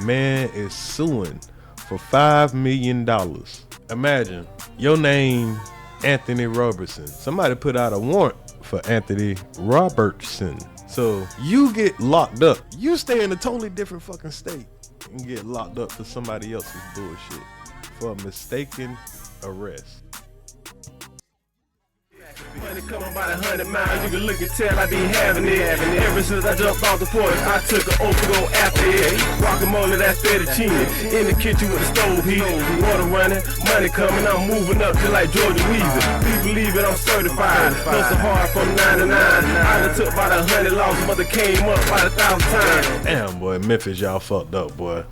man is suing for $5 million. Imagine your name, Anthony Robertson. Somebody put out a warrant for Anthony Robertson. So you get locked up. You stay in a totally different fucking state and get locked up for somebody else's bullshit for a mistaken arrest. Money coming by the 100 miles, you can look and tell I be having it. Ever since I jumped off the porch, I took an oath to go after it. Guacamole, that fettuccine, in the kitchen with the stove heat. Water running, money coming, I'm moving up just like Georgia Weezy. Please believe it, I'm certified. Hustle hard from 9 to 9. I done took about 100 losses, but they came up by 1,000 times. Damn, boy, Memphis, y'all fucked up, boy.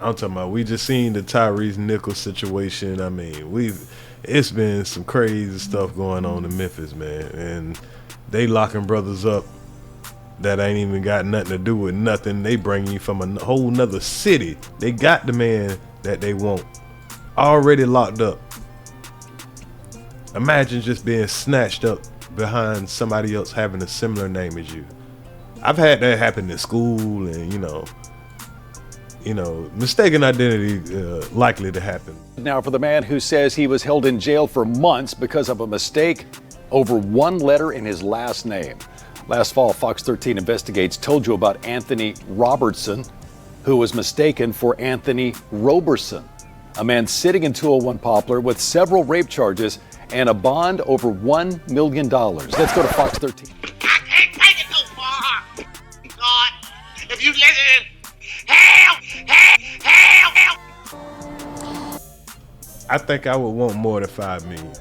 I'm talking about, we just seen the Tyrese Nichols situation. I mean, it's been some crazy stuff going on in Memphis, man. And they locking brothers up that ain't even got nothing to do with nothing. They bring you from a whole nother city. They got the man that they want already locked up. Imagine just being snatched up behind somebody else having a similar name as you. I've had that happen in school, and you know, mistaken identity likely to happen. Now for the man who says he was held in jail for months because of a mistake over one letter in his last name. Last fall, FOX13 Investigates told you about Anthony Robertson, who was mistaken for Anthony Roberson, a man sitting in 201 Poplar with several rape charges and a bond over $1 million. Let's go to FOX13. I can't take it too far. God, if you listen, help! I think I would want more than $5 million.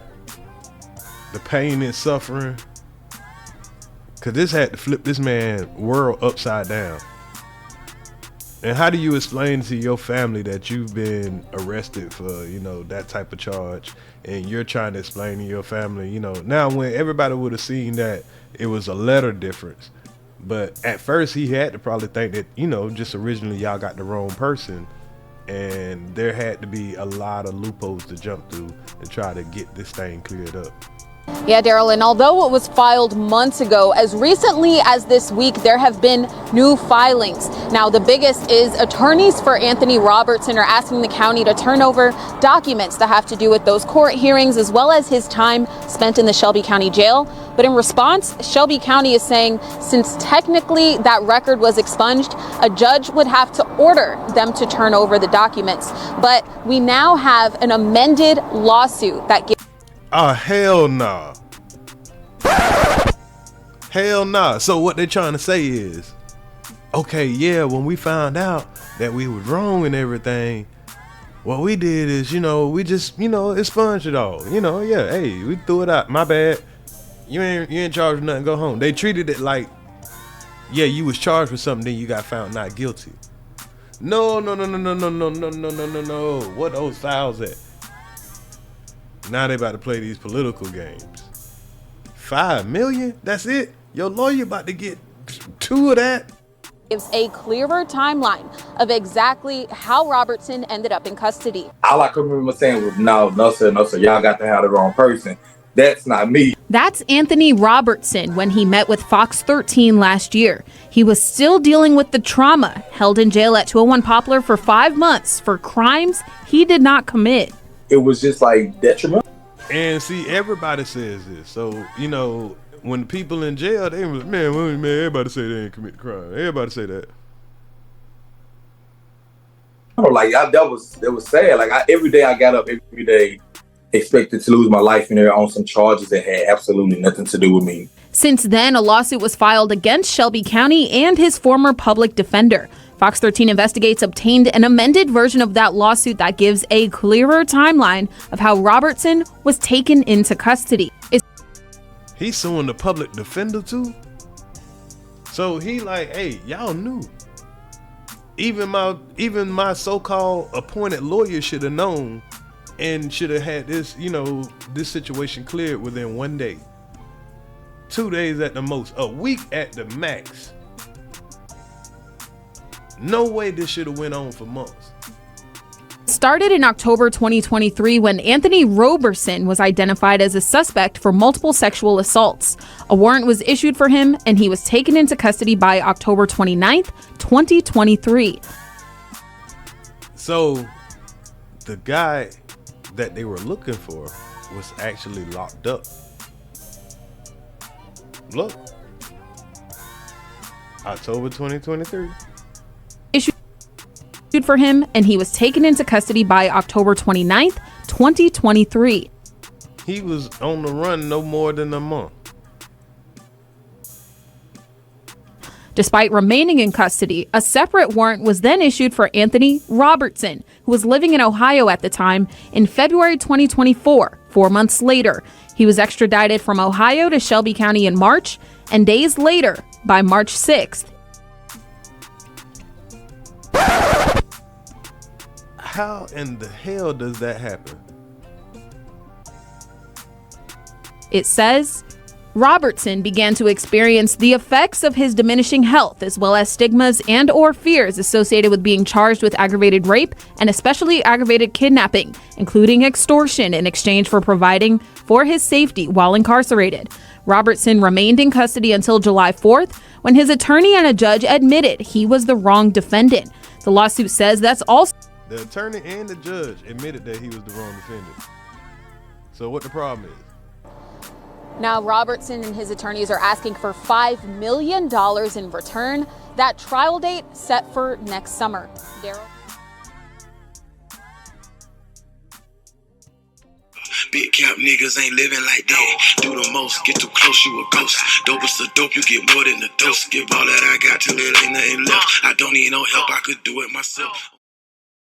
The pain and suffering, cause this had to flip this man's world upside down. And how do you explain to your family that you've been arrested for, that type of charge, and you're trying to explain to your family, now when everybody would have seen that it was a letter difference, but at first he had to probably think that, just originally y'all got the wrong person. And there had to be a lot of loopholes to jump through and try to get this thing cleared up. Yeah, Daryl, and although it was filed months ago, as recently as this week, there have been new filings. Now, the biggest is attorneys for Anthony Robertson are asking the county to turn over documents that have to do with those court hearings, as well as his time spent in the Shelby County Jail. But in response, Shelby County is saying since technically that record was expunged, a judge would have to order them to turn over the documents. But we now have an amended lawsuit that gives... Oh, hell nah. Hell nah. So what they're trying to say is, okay, yeah, when we found out that we was wrong and everything, what we did is, we just, expunged it all. Yeah, hey, we threw it out. My bad. You ain't charged with nothing, go home. They treated it like, yeah, you was charged with something, then you got found not guilty. No. What those files at? Now they about to play these political games. $5 million? That's it? Your lawyer about to get 2 of that? Gives a clearer timeline of exactly how Robertson ended up in custody. All I can remember saying was, no, sir, y'all got to have the wrong person. That's not me. That's Anthony Robertson when he met with Fox 13 last year. He was still dealing with the trauma, held in jail at 201 Poplar for 5 months for crimes he did not commit. It was just like detrimental. And see, everybody says this. So, when people in jail, they was, man, everybody say they ain't commit crime. Everybody say that. That was sad. Every day I got up, every day expected to lose my life in there on some charges that had absolutely nothing to do with me. Since then, a lawsuit was filed against Shelby County and his former public defender. Fox 13 Investigates obtained an amended version of that lawsuit that gives a clearer timeline of how Robertson was taken into custody. He's suing the public defender too? So he like, hey, y'all knew. Even my so-called appointed lawyer should have known and should have had this, this situation cleared within 1 day. 2 days at the most, a week at the max. No way this should have went on for months. Started in October 2023 when Anthony Roberson was identified as a suspect for multiple sexual assaults. A warrant was issued for him and he was taken into custody by October 29th, 2023. So the guy that they were looking for was actually locked up. Look, October 2023. Issued for him, and he was taken into custody by October 29th, 2023. He was on the run no more than a month. Despite remaining in custody, a separate warrant was then issued for Anthony Robertson, who was living in Ohio at the time, in February 2024. 4 months later, he was extradited from Ohio to Shelby County in March, and days later, by March 6th. How in the hell does that happen? It says, Robertson began to experience the effects of his diminishing health, as well as stigmas and or fears associated with being charged with aggravated rape and especially aggravated kidnapping, including extortion in exchange for providing for his safety while incarcerated. Robertson remained in custody until July 4th, when his attorney and a judge admitted he was the wrong defendant. The lawsuit says that's also... The attorney and the judge admitted that he was the wrong defendant. So what the problem is? Now, Robertson and his attorneys are asking for $5 million in return. That trial date set for next summer. Daryl? Big cap niggas ain't living like that. Do the most, get too close, you a ghost. Dope is a dope, you get more than a dose. Give all that I got till it ain't nothing left. I don't need no help, I could do it myself.